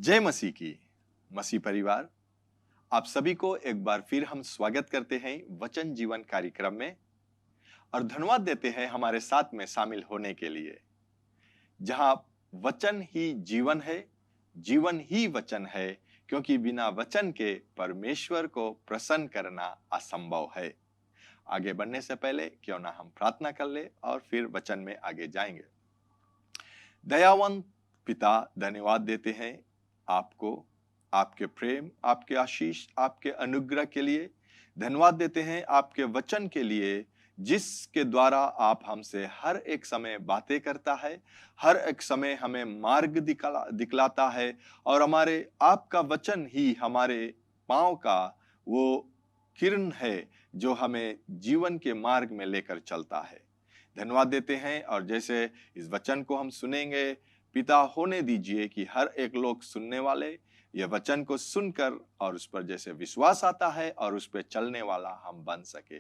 जय मसीह की। मसीह परिवार, आप सभी को एक बार फिर हम स्वागत करते हैं वचन जीवन कार्यक्रम में और धन्यवाद देते हैं हमारे साथ में शामिल होने के लिए, जहां वचन ही जीवन है, जीवन ही वचन है, क्योंकि बिना वचन के परमेश्वर को प्रसन्न करना असंभव है। आगे बढ़ने से पहले क्यों ना हम प्रार्थना कर ले और फिर वचन में आगे जाएंगे। दयावंत पिता, धन्यवाद देते हैं आपको, आपके प्रेम, आपके आशीष, आपके अनुग्रह के लिए। धन्यवाद देते हैं आपके वचन के लिए, जिसके द्वारा आप हमसे हर एक समय बातें करता है, हर एक समय हमें मार्ग दिखलाता है और हमारे आपका वचन ही हमारे पांव का वो किरण है जो हमें जीवन के मार्ग में लेकर चलता है। धन्यवाद देते हैं और जैसे इस वचन को हम सुनेंगे, पिता होने दीजिए कि हर एक लोग सुनने वाले यह वचन को सुनकर और उस पर जैसे विश्वास आता है और उस पर चलने वाला हम बन सके।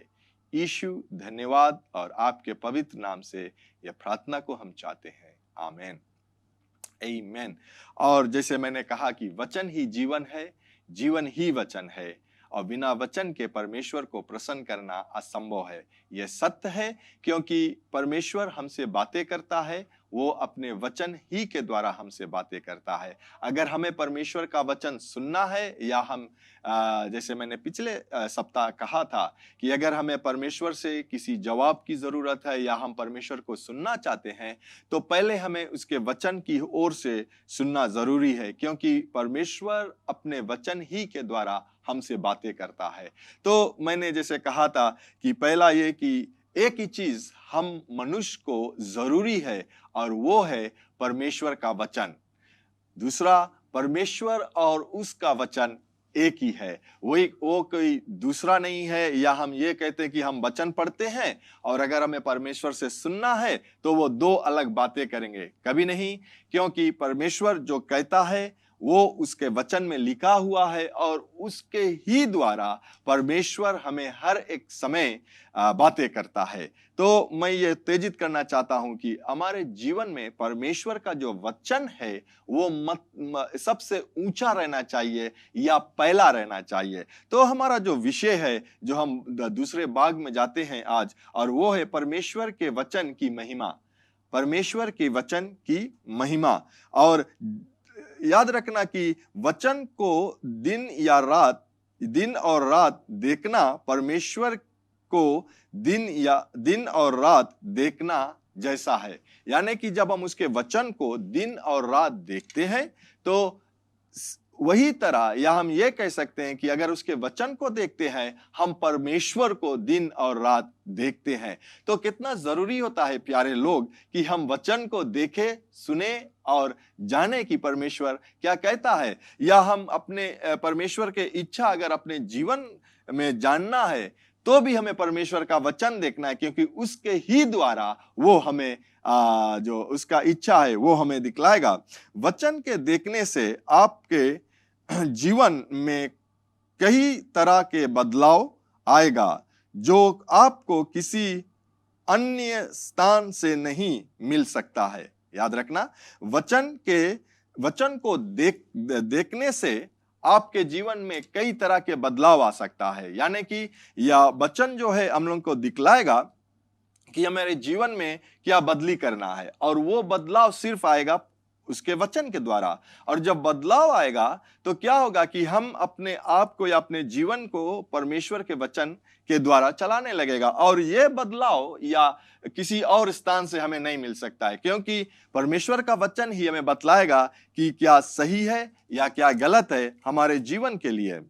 यीशु धन्यवाद और आपके पवित्र नाम से यह प्रार्थना को हम चाहते हैं, आमीन आमीन। और जैसे मैंने कहा कि वचन ही जीवन है, जीवन ही वचन है और बिना वचन के परमेश्वर को प्रसन्न करना असंभव है। यह सत्य है क्योंकि परमेश्वर हमसे बातें करता है, वो अपने वचन ही के द्वारा हमसे बातें करता है। अगर हमें परमेश्वर का वचन सुनना है या हम जैसे मैंने पिछले सप्ताह कहा था कि अगर हमें परमेश्वर से किसी जवाब की जरूरत है या हम परमेश्वर को सुनना चाहते हैं तो पहले हमें उसके वचन की ओर से सुनना जरूरी है, क्योंकि परमेश्वर अपने वचन ही के द्वारा हमसे बातें करता है। तो मैंने जैसे कहा था कि पहला ये कि एक ही चीज हम मनुष्य को जरूरी है और वो है परमेश्वर का वचन। दूसरा, परमेश्वर और उसका वचन एक ही है, वो कोई दूसरा नहीं है। या हम ये कहते हैं कि हम वचन पढ़ते हैं और अगर हमें परमेश्वर से सुनना है तो वो दो अलग बातें करेंगे, कभी नहीं। क्योंकि परमेश्वर जो कहता है वो उसके वचन में लिखा हुआ है और उसके ही द्वारा परमेश्वर हमें हर एक समय बातें करता है। तो मैं ये उत्तेजित करना चाहता हूं कि हमारे जीवन में परमेश्वर का जो वचन है वो सबसे ऊंचा रहना चाहिए या पहला रहना चाहिए। तो हमारा जो विषय है, जो हम दूसरे भाग में जाते हैं आज, और वो है परमेश्वर के वचन की महिमा। परमेश्वर के वचन की महिमा। और याद रखना कि वचन को दिन और रात देखना परमेश्वर को दिन और रात देखना जैसा है। यानी कि जब हम उसके वचन को दिन और रात देखते हैं तो वही तरह, या हम ये कह सकते हैं कि अगर उसके वचन को देखते हैं हम परमेश्वर को दिन और रात देखते हैं। तो कितना जरूरी होता है प्यारे लोग कि हम वचन को देखें, सुने और जाने कि परमेश्वर क्या कहता है। या हम अपने परमेश्वर के इच्छा अगर अपने जीवन में जानना है तो भी हमें परमेश्वर का वचन देखना है, क्योंकि उसके ही द्वारा वो हमें जो उसका इच्छा है वो हमें दिखलाएगा। वचन के देखने से आपके जीवन में कई तरह के बदलाव आएगा जो आपको किसी अन्य स्थान से नहीं मिल सकता है। याद रखना, वचन को देखने से आपके जीवन में कई तरह के बदलाव आ सकता है। यानी कि यह वचन जो है हम लोगों को दिखलाएगा कि हमारे जीवन में क्या बदली करना है, और वो बदलाव सिर्फ आएगा उसके वचन के द्वारा। और जब बदलाव आएगा तो क्या होगा कि हम अपने आप को या अपने जीवन को परमेश्वर के वचन के द्वारा चलाने लगेगा। और ये बदलाव या किसी और स्थान से हमें नहीं मिल सकता है, क्योंकि परमेश्वर का वचन ही हमें बतलाएगा कि क्या सही है या क्या गलत है हमारे जीवन के लिए।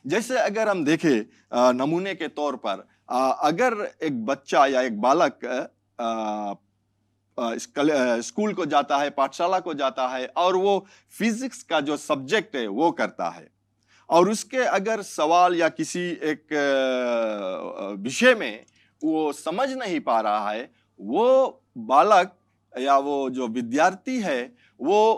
जैसे अगर हम देखें नमूने के तौर पर, अगर एक बच्चा या एक बालक स्कूल को जाता है, पाठशाला को जाता है और वो फिजिक्स का जो सब्जेक्ट है वो करता है, और उसके अगर सवाल या किसी एक विषय में वो समझ नहीं पा रहा है, वो बालक या वो जो विद्यार्थी है वो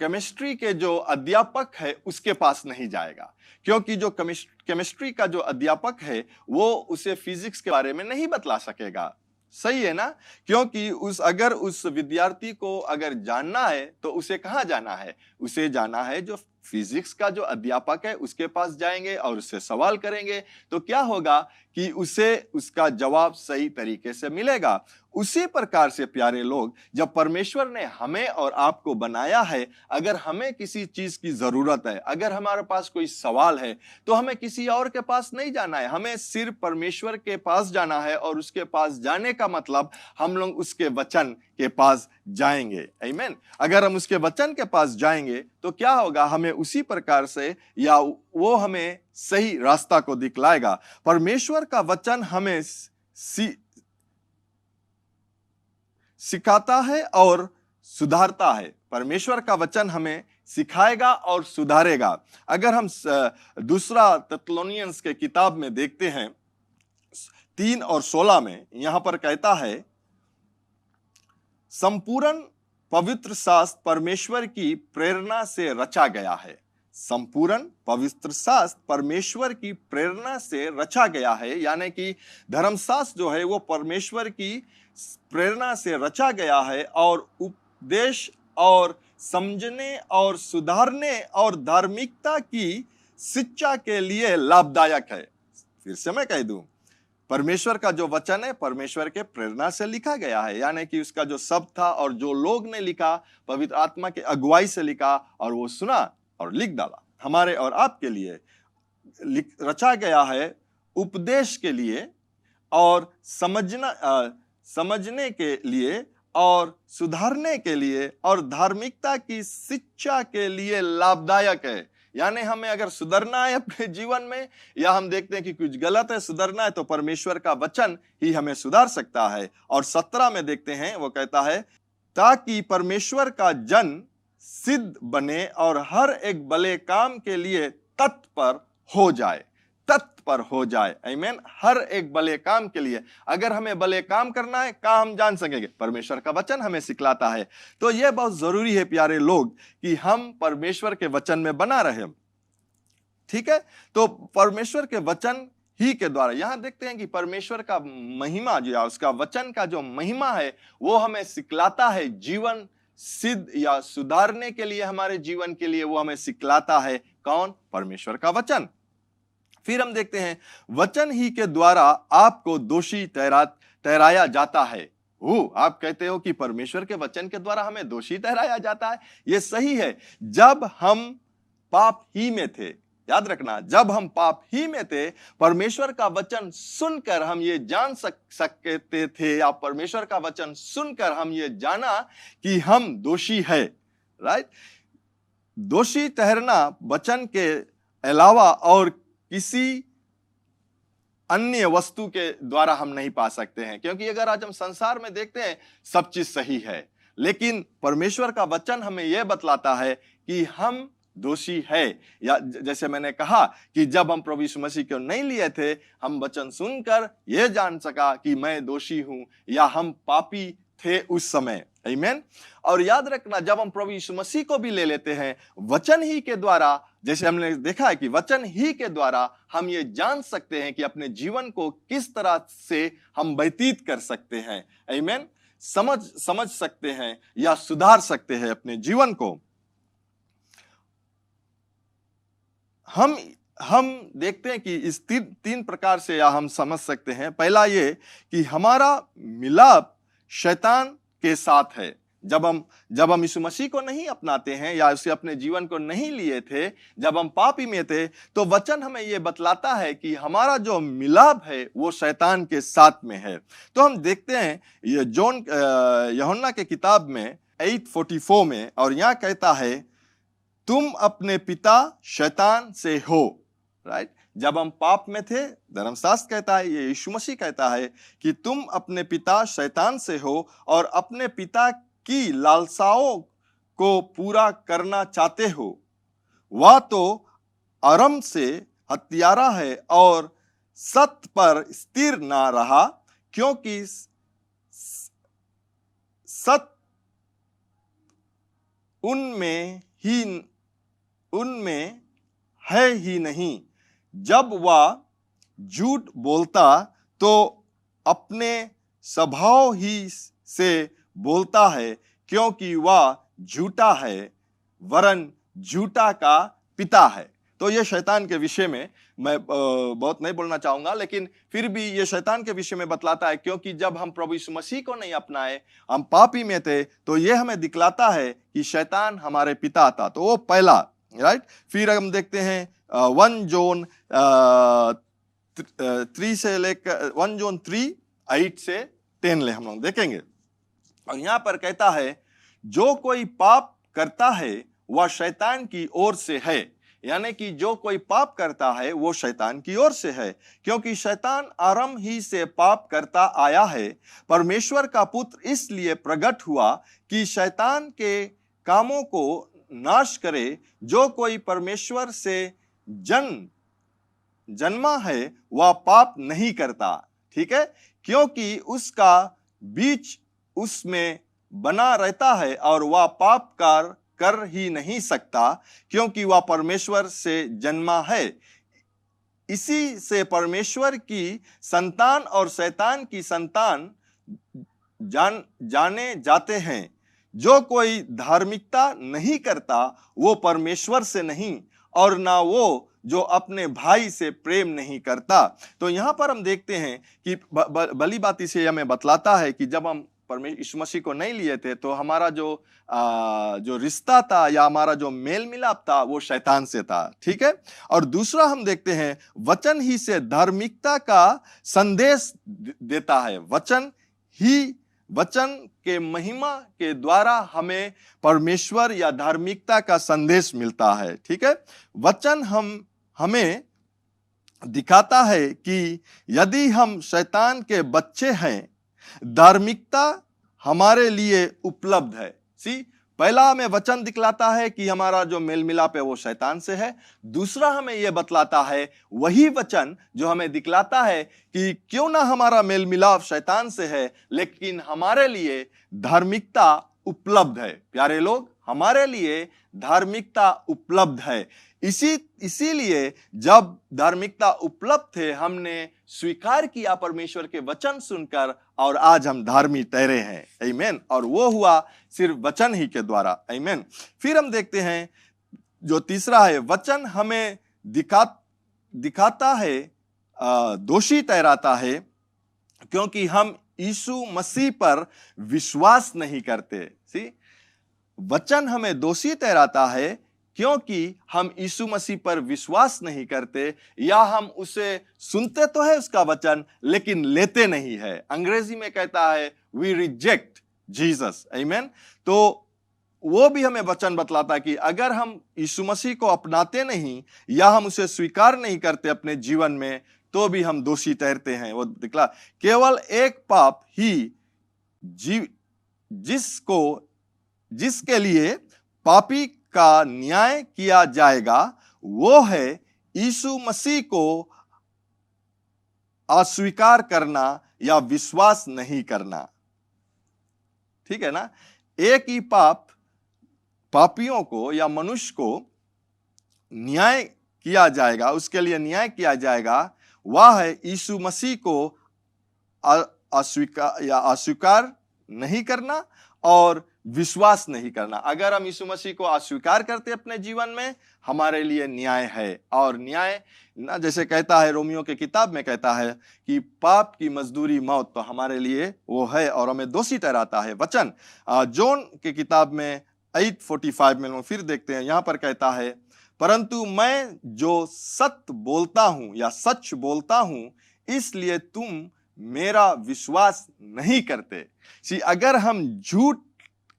केमिस्ट्री के जो अध्यापक है उसके पास नहीं जाएगा, क्योंकि जो केमिस्ट्री का जो अध्यापक है वो उसे फिजिक्स के बारे में नहीं बतला सकेगा। सही है ना? क्योंकि अगर उस विद्यार्थी को अगर जानना है तो उसे कहाँ जाना है? उसे जाना है जो फिजिक्स का जो अध्यापक है उसके पास जाएंगे और उससे सवाल करेंगे, तो क्या होगा कि उसे उसका जवाब सही तरीके से मिलेगा। उसी प्रकार से प्यारे लोग, जब परमेश्वर ने हमें और आपको बनाया है, अगर हमें किसी चीज की जरूरत है, अगर हमारे पास कोई सवाल है, तो हमें किसी और के पास नहीं जाना है, हमें सिर्फ परमेश्वर के पास जाना है। और उसके पास जाने का मतलब हम लोग उसके वचन के पास जाएंगे। आमीन। अगर हम उसके वचन के पास जाएंगे तो क्या होगा, हमें उसी प्रकार से या वो हमें सही रास्ता को दिखलाएगा। परमेश्वर का वचन हमें सिखाता है और सुधारता है। परमेश्वर का वचन हमें सिखाएगा और सुधारेगा। अगर हम दूसरा तेस्सलुनीयंस के किताब में देखते हैं 3 और 16 में, यहां पर कहता है, संपूर्ण पवित्र शास्त्र परमेश्वर की प्रेरणा से रचा गया है। संपूर्ण पवित्र शास्त्र परमेश्वर की प्रेरणा से रचा गया है, यानी कि धर्मशास्त्र जो है वो परमेश्वर की प्रेरणा से रचा गया है और उपदेश और समझने और सुधारने और धार्मिकता की शिक्षा के लिए लाभदायक है। फिर से मैं कह दूं, परमेश्वर का जो वचन है परमेश्वर के प्रेरणा से लिखा गया है, यानी कि उसका जो शब्द था और जो लोग ने लिखा, पवित्र आत्मा के अगुवाई से लिखा और वो सुना और लिख डाला, हमारे और आपके लिए रचा गया है, उपदेश के लिए और समझने के लिए और सुधारने के लिए और धार्मिकता की शिक्षा के लिए लाभदायक है। यानी हमें अगर सुधरना है अपने जीवन में, या हम देखते हैं कि कुछ गलत है, सुधरना है, तो परमेश्वर का वचन ही हमें सुधार सकता है। और 17 में देखते हैं, वो कहता है, ताकि परमेश्वर का जन सिद्ध बने और हर एक भले काम के लिए तत्पर हो जाए। तत्पर हो जाए। आमीन। हर एक भले काम के लिए, अगर हमें भले काम करना है, कहाँ हम जान सकेंगे? परमेश्वर का वचन हमें सिखलाता है। तो यह बहुत जरूरी है प्यारे लोग कि हम परमेश्वर के वचन में बना रहे। ठीक है, तो परमेश्वर के वचन ही के द्वारा यहां देखते हैं कि परमेश्वर का महिमा जो है, उसका वचन का जो महिमा है वो हमें सिखलाता है जीवन सिद्ध या सुधारने के लिए, हमारे जीवन के लिए वो हमें सिखलाता है। कौन? परमेश्वर का वचन। फिर हम देखते हैं, वचन ही के द्वारा आपको दोषी ठहराया जाता है। आप कहते हो कि परमेश्वर के वचन के द्वारा हमें दोषी ठहराया जाता है। यह सही है। जब हम पाप ही में थे, याद रखना, जब हम पाप ही में थे, परमेश्वर का वचन सुनकर हम ये जान सकते थे, या परमेश्वर का वचन सुनकर हम ये जाना कि हम दोषी है। राइट? दोषी ठहरना वचन के अलावा और किसी अन्य वस्तु के द्वारा हम नहीं पा सकते हैं। क्योंकि अगर आज हम संसार में देखते हैं सब चीज सही है, लेकिन परमेश्वर का वचन हमें यह बतलाता है कि हम दोषी है। या जैसे मैंने कहा कि जब हम प्रभु यीशु मसीह को नहीं लिए थे, हम वचन सुनकर यह जान सका कि मैं दोषी हूं या हम पापी थे उस समय। आमीन। और याद रखना, जब हम प्रभु यीशु मसीह को भी ले लेते हैं वचन ही के द्वारा, जैसे हमने देखा है कि वचन ही के द्वारा हम ये जान सकते हैं कि अपने जीवन को किस तरह से हम व्यतीत कर सकते हैं। आमीन। समझ सकते हैं या सुधार सकते हैं अपने जीवन को। हम देखते हैं कि इस तीन प्रकार से या हम समझ सकते हैं। पहला ये कि हमारा मिलाप शैतान के साथ है। जब हम यीशु मसीह को नहीं अपनाते हैं या उसे अपने जीवन को नहीं लिए थे, जब हम पापी में थे, तो वचन हमें यह बतलाता है कि हमारा जो मिलाप है वो शैतान के साथ में है। तो हम देखते हैं ये यूहन्ना के किताब में 8:44 में, और यहां कहता है, तुम अपने पिता शैतान से हो। राइट? जब हम पाप में थे, धर्मशास्त्र कहता है, ये यीशु मसीह कहता है कि तुम अपने पिता शैतान से हो और अपने पिता की लालसाओं को पूरा करना चाहते हो। वह तो आरंभ से हत्यारा है और सत्य पर स्थिर ना रहा, क्योंकि सत्य उनमें है ही नहीं। जब वह झूठ बोलता तो अपने स्वभाव ही से बोलता है, क्योंकि वह झूठा है, वरन झूठा का पिता है। तो ये शैतान के विषय में मैं बहुत नहीं बोलना चाहूंगा, लेकिन फिर भी ये शैतान के विषय में बतलाता है, क्योंकि जब हम प्रभु यीशु मसीह को नहीं अपनाए, हम पापी में थे, तो ये हमें दिखलाता है कि शैतान हमारे पिता था। तो वो पहला, राइट। फिर हम देखते हैं 1 जॉन 3 से लेकर 1 जॉन 3:8 से 10 ले हम लोग देखेंगे। और यहां पर कहता है, जो कोई पाप करता है वह शैतान की ओर से है, यानी कि जो कोई पाप करता है वो शैतान की ओर से है, क्योंकि शैतान आरंभ ही से पाप करता आया है। परमेश्वर का पुत्र इसलिए प्रकट हुआ कि शैतान के कामों को नाश करे। जो कोई परमेश्वर से जन्मा है वह पाप नहीं करता, ठीक है, क्योंकि उसका बीज उसमें बना रहता है और वह पाप कर ही नहीं सकता, क्योंकि वह परमेश्वर से जन्मा है। इसी से परमेश्वर की संतान और शैतान की संतान जाने जाते हैं। जो कोई धार्मिकता नहीं करता वो परमेश्वर से नहीं, और ना वो जो अपने भाई से प्रेम नहीं करता। तो यहां पर हम देखते हैं कि भली बाती से हमें बतलाता है कि जब हम परमेश्वर यीशु मसीह को नहीं लिए थे, तो हमारा जो रिश्ता था या हमारा जो मेल मिलाप था वो शैतान से था, ठीक है। और दूसरा हम देखते हैं, वचन ही से धार्मिकता का संदेश देता है। वचन के महिमा के द्वारा हमें परमेश्वर या धार्मिकता का संदेश मिलता है, ठीक है। वचन हमें दिखाता है कि यदि हम शैतान के बच्चे हैं, धार्मिकता हमारे लिए उपलब्ध है। पहला हमें वचन दिखलाता है कि हमारा जो मेल मिलाप है वो शैतान से है। दूसरा हमें यह बतलाता है वही वचन जो हमें दिखलाता है कि क्यों ना हमारा मेल मिलाप शैतान से है, लेकिन हमारे लिए धार्मिकता उपलब्ध है। प्यारे लोग, हमारे लिए धार्मिकता उपलब्ध है। इसीलिए जब धार्मिकता उपलब्ध थे, हमने स्वीकार किया परमेश्वर के वचन सुनकर, और आज हम धार्मिक ठहरे हैं। आमीन। और वो हुआ सिर्फ वचन ही के द्वारा। आमीन। फिर हम देखते हैं जो तीसरा है, वचन हमें दिखाता है, दोषी ठहराता है, क्योंकि हम यीशु मसीह पर विश्वास नहीं करते। वचन हमें दोषी ठहराता है क्योंकि हम यीशु मसीह पर विश्वास नहीं करते, या हम उसे सुनते तो है उसका वचन, लेकिन लेते नहीं है। अंग्रेजी में कहता है वी रिजेक्ट जीसस। आमीन। तो वो भी हमें वचन बतलाता है कि अगर हम यीशु मसीह को अपनाते नहीं या हम उसे स्वीकार नहीं करते अपने जीवन में, तो भी हम दोषी ठहरते हैं। वो दिखला, केवल एक पाप ही जिसके लिए पापी का न्याय किया जाएगा, वो है यीशु मसीह को अस्वीकार करना या विश्वास नहीं करना, ठीक है ना। एक ही पाप पापियों को या मनुष्य को न्याय किया जाएगा, उसके लिए न्याय किया जाएगा, वह है यीशु मसीह को अस्वीकार नहीं करना और विश्वास नहीं करना। अगर हम यीशु मसीह को अस्वीकार करते अपने जीवन में, हमारे लिए न्याय है। और न्याय ना, जैसे कहता है रोमियो के किताब में कहता है कि पाप की मजदूरी मौत, तो हमारे लिए वो है और हमें दोषी ठहराता है वचन। जॉन के किताब में 8:45 में हम फिर देखते हैं, यहां पर कहता है, परंतु मैं जो सत्य बोलता हूं या सच बोलता हूं, इसलिए तुम मेरा विश्वास नहीं करते। अगर हम झूठ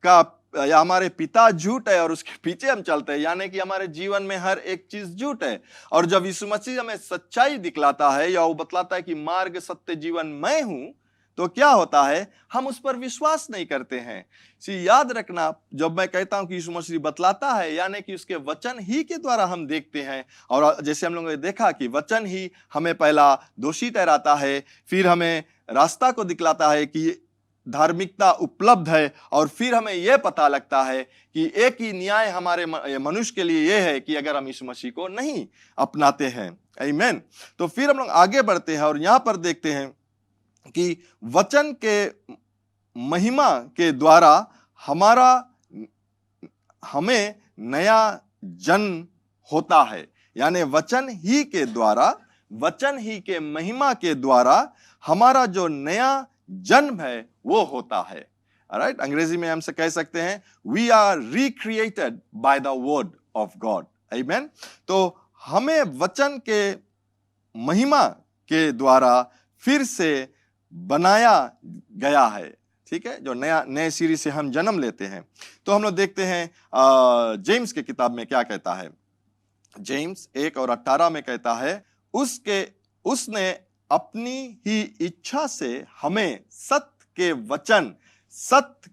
का या हमारे पिता झूठ है और उसके पीछे हम चलते हैं, यानी कि हमारे जीवन में हर एक चीज झूठ है, और जब यीशु मसीह हमें सच्चाई दिखलाता है या वो बतलाता है कि मार्ग सत्य जीवन मैं हूं, तो क्या होता है, हम उस पर विश्वास नहीं करते हैं। याद रखना, जब मैं कहता हूं कि यीशु मसीह बतलाता है, यानी कि उसके वचन ही के द्वारा हम देखते हैं। और जैसे हम लोगों ने देखा कि वचन ही हमें पहला दोषी ठहराता है, फिर हमें रास्ता को दिखलाता है कि धार्मिकता उपलब्ध है, और फिर हमें यह पता लगता है कि एक ही न्याय हमारे मनुष्य के लिए यह है कि अगर हम यीशु मसीह को नहीं अपनाते हैं। आमीन। तो फिर हम लोग आगे बढ़ते हैं और यहां पर देखते हैं कि वचन के महिमा के द्वारा हमें नया जन्म होता है। यानी वचन ही के महिमा के द्वारा हमारा जो नया जन्म है वो होता है। राइट, अंग्रेजी में हमसे कह सकते हैं we are recreated by the word of God. आमीन। तो हमें वचन के महिमा के द्वारा फिर से बनाया गया है। ठीक है, जो नए सीरीज से हम जन्म लेते हैं। तो हम लोग देखते हैं जेम्स के किताब में क्या कहता है। जेम्स 1:18 में कहता है उसने अपनी ही इच्छा से हमें सत्य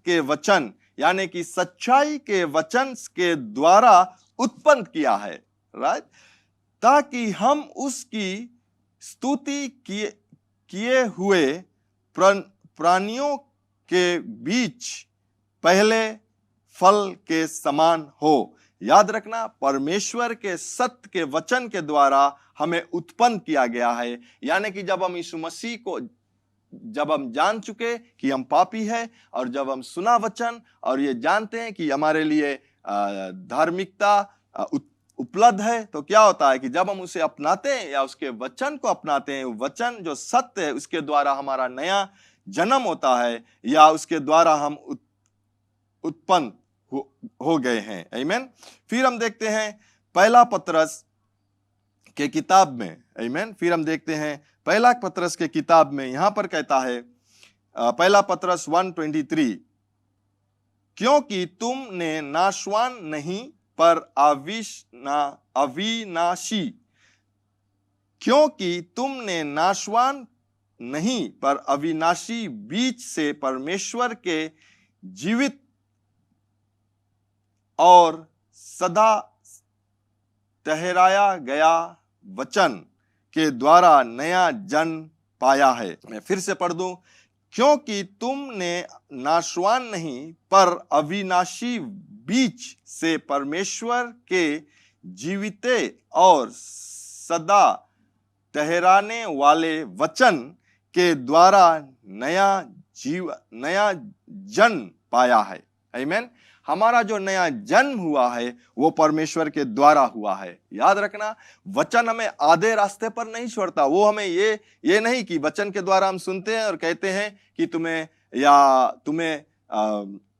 के वचन यानी कि सच्चाई के वचन के द्वारा उत्पन्न किया है। राइट, ताकि हम उसकी स्तुति किए हुए प्राणियों के बीच पहले फल के समान हो। याद रखना, परमेश्वर के सत्य के वचन के द्वारा हमें उत्पन्न किया गया है। यानी कि जब हम यीशु मसीह को जब हम जान चुके कि हम पापी हैं और जब हम सुना वचन और ये जानते हैं कि हमारे लिए धार्मिकता उपलब्ध है, तो क्या होता है कि जब हम उसे अपनाते हैं या उसके वचन को अपनाते हैं, वचन जो सत्य है उसके द्वारा हमारा नया जन्म होता है या उसके द्वारा हम उत्पन्न हो गए हैं। आमीन। फिर हम देखते हैं पहला पतरस के किताब में। आमीन। फिर हम देखते हैं पहला पतरस के किताब में, यहां पर कहता है पहला पतरस 1:23, क्योंकि तुमने नाशवान नहीं पर अविनाशी बीज से परमेश्वर के जीवित और सदा ठहराया गया वचन के द्वारा नया जन्म पाया है। मैं फिर से पढ़ दूं, क्योंकि तुमने नाशवान नहीं पर अविनाशी बीज से परमेश्वर के जीवित और सदा ठहराने वाले वचन के द्वारा नया जन्म पाया है। आमीन। हमारा जो नया जन्म हुआ है वो परमेश्वर के द्वारा हुआ है। याद रखना, वचन हमें आधे रास्ते पर नहीं छोड़ता। वो हमें ये नहीं कि वचन के द्वारा हम सुनते हैं और कहते हैं कि तुम्हें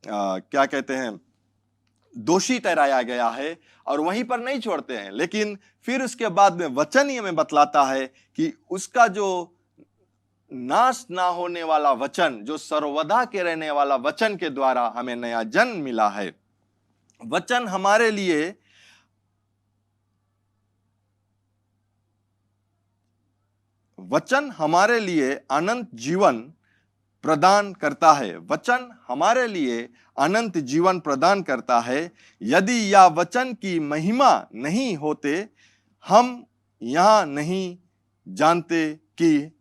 क्या कहते हैं, दोषी ठहराया गया है और वहीं पर नहीं छोड़ते हैं। लेकिन फिर उसके बाद में वचन ही हमें बतलाता है कि उसका जो नाश ना होने वाला वचन, जो सर्वदा के रहने वाला वचन के द्वारा हमें नया जन्म मिला है। वचन हमारे लिए अनंत जीवन प्रदान करता है। वचन हमारे लिए अनंत जीवन प्रदान करता है। यदि यह वचन की महिमा नहीं होते, हम यहां नहीं जानते कि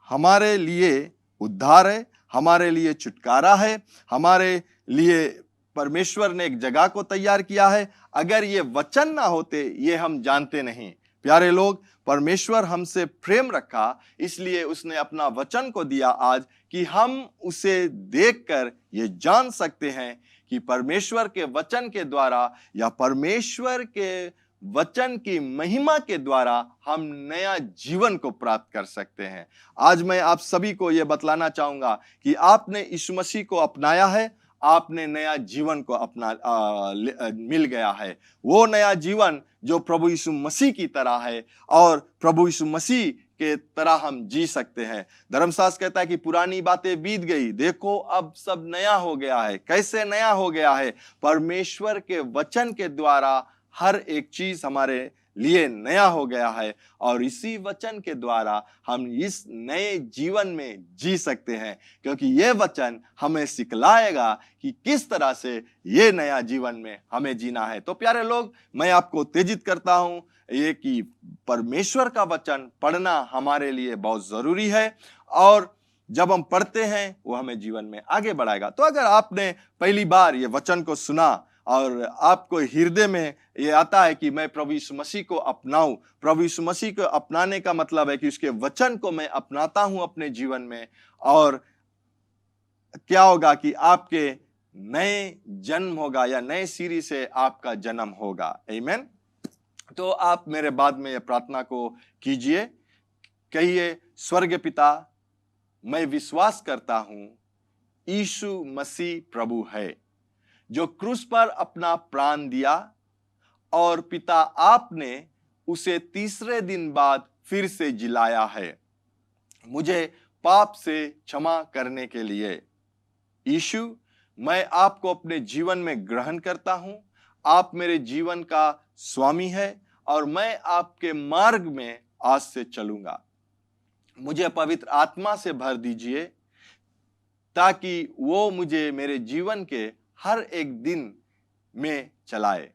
हमारे लिए उद्धार है, हमारे लिए छुटकारा है, हमारे लिए परमेश्वर ने एक जगह को तैयार किया है। अगर ये वचन ना होते, ये हम जानते नहीं। प्यारे लोग, परमेश्वर हमसे प्रेम रखा, इसलिए उसने अपना वचन को दिया आज कि हम उसे देखकर ये जान सकते हैं कि परमेश्वर के वचन के द्वारा या परमेश्वर के वचन की महिमा के द्वारा हम नया जीवन को प्राप्त कर सकते हैं। आज मैं आप सभी को यह बतलाना चाहूंगा कि आपने यीशु मसीह को अपनाया है, आपने नया जीवन को मिल गया है। वो नया जीवन जो प्रभु यीशु मसीह की तरह है और प्रभु यीशु मसीह के तरह हम जी सकते हैं। धर्मशास्त्र कहता है कि पुरानी बातें बीत गई, देखो अब सब नया हो गया है। कैसे नया हो गया है? परमेश्वर के वचन के द्वारा हर एक चीज हमारे लिए नया हो गया है और इसी वचन के द्वारा हम इस नए जीवन में जी सकते हैं, क्योंकि ये वचन हमें सिखलाएगा कि किस तरह से ये नया जीवन में हमें जीना है। तो प्यारे लोग, मैं आपको उत्तेजित करता हूं ये कि परमेश्वर का वचन पढ़ना हमारे लिए बहुत जरूरी है और जब हम पढ़ते हैं वो हमें जीवन में आगे बढ़ाएगा। तो अगर आपने पहली बार ये वचन को सुना और आपको हृदय में ये आता है कि मैं प्रभु यीशु मसीह को अपनाऊं। प्रभु यीशु मसीह को अपनाने का मतलब है कि उसके वचन को मैं अपनाता हूं अपने जीवन में, और क्या होगा कि आपके नए जन्म होगा या नए सिरे से आपका जन्म होगा। आमीन। तो आप मेरे बाद में यह प्रार्थना को कीजिए, कहिए, स्वर्ग पिता, मैं विश्वास करता हूं यीशु मसीह प्रभु है, जो क्रूस पर अपना प्राण दिया, और पिता आपने उसे तीसरे दिन बाद फिर से जिलाया है मुझे पाप से क्षमा करने के लिए। यीशु, मैं आपको अपने जीवन में ग्रहण करता हूं। आप मेरे जीवन का स्वामी है और मैं आपके मार्ग में आज से चलूंगा। मुझे पवित्र आत्मा से भर दीजिए ताकि वो मुझे मेरे जीवन के हर एक दिन में चलाए।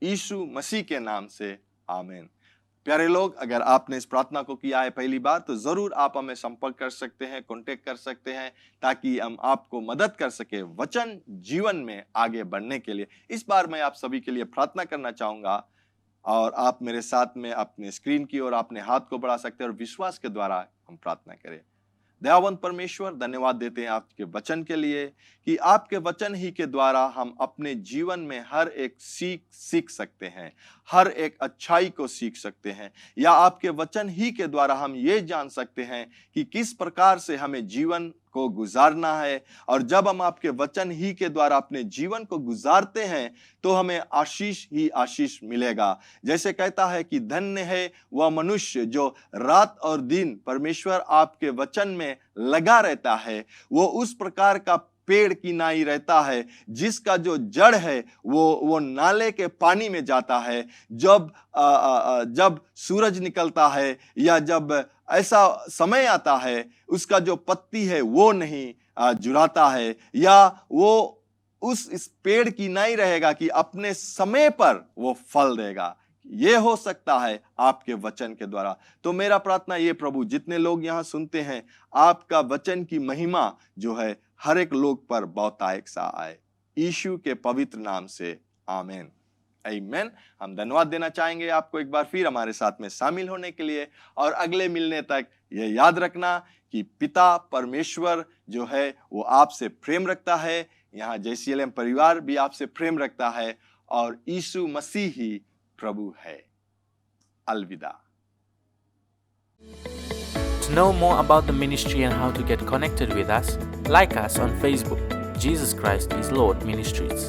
यीशु मसीह के नाम से आमीन। प्यारे लोग, अगर आपने इस प्रार्थना को किया है पहली बार, तो जरूर आप हमें संपर्क कर सकते हैं, कांटेक्ट कर सकते हैं, ताकि हम आपको मदद कर सके वचन जीवन में आगे बढ़ने के लिए। इस बार मैं आप सभी के लिए प्रार्थना करना चाहूंगा, और आप मेरे साथ में अपने स्क्रीन की ओर अपने हाथ को बढ़ा सकते हैं और विश्वास के द्वारा हम प्रार्थना करें। दयावंत परमेश्वर, धन्यवाद देते हैं आपके वचन के लिए कि आपके वचन ही के द्वारा हम अपने जीवन में हर एक सीख सकते हैं, हर एक अच्छाई को सीख सकते हैं, या आपके वचन ही के द्वारा हम ये जान सकते हैं कि किस प्रकार से हमें जीवन को गुजारना है। और जब हम आपके वचन ही के द्वारा अपने जीवन को गुजारते हैं तो हमें आशीष ही आशीष मिलेगा। जैसे कहता है कि धन्य है वह मनुष्य जो रात और दिन परमेश्वर आपके वचन में लगा रहता है, वो उस प्रकार का पेड़ की नाई रहता है जिसका जो जड़ है वो नाले के पानी में जाता है। जब सूरज निकलता है या जब ऐसा समय आता है, उसका जो पत्ती है वो नहीं जुड़ाता है, या वो इस पेड़ की नाई रहेगा कि अपने समय पर वो फल देगा। ये हो सकता है आपके वचन के द्वारा। तो मेरा प्रार्थना ये प्रभु, जितने लोग यहाँ सुनते हैं, आपका वचन की महिमा जो है हर एक लोग पर बहुतायत सा आए। यीशु के पवित्र नाम से आमीन। आमीन। हम धन्यवाद देना चाहेंगे आपको एक बार फिर हमारे साथ में शामिल होने के लिए, और अगले मिलने तक ये याद रखना कि पिता परमेश्वर जो है वो आपसे प्रेम रखता है, यहाँ JCLM परिवार भी आपसे प्रेम रखता है, और यीशु मसीह ही प्रभु है। अलविदा। To know more about the ministry and how to get connected with us, like us on Facebook, Jesus Christ is Lord Ministries,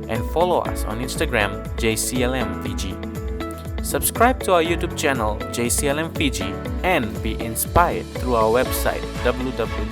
and follow us on Instagram, JCLM Fiji. Subscribe to our YouTube channel, JCLM Fiji, and be inspired through our website, www.jclm.org.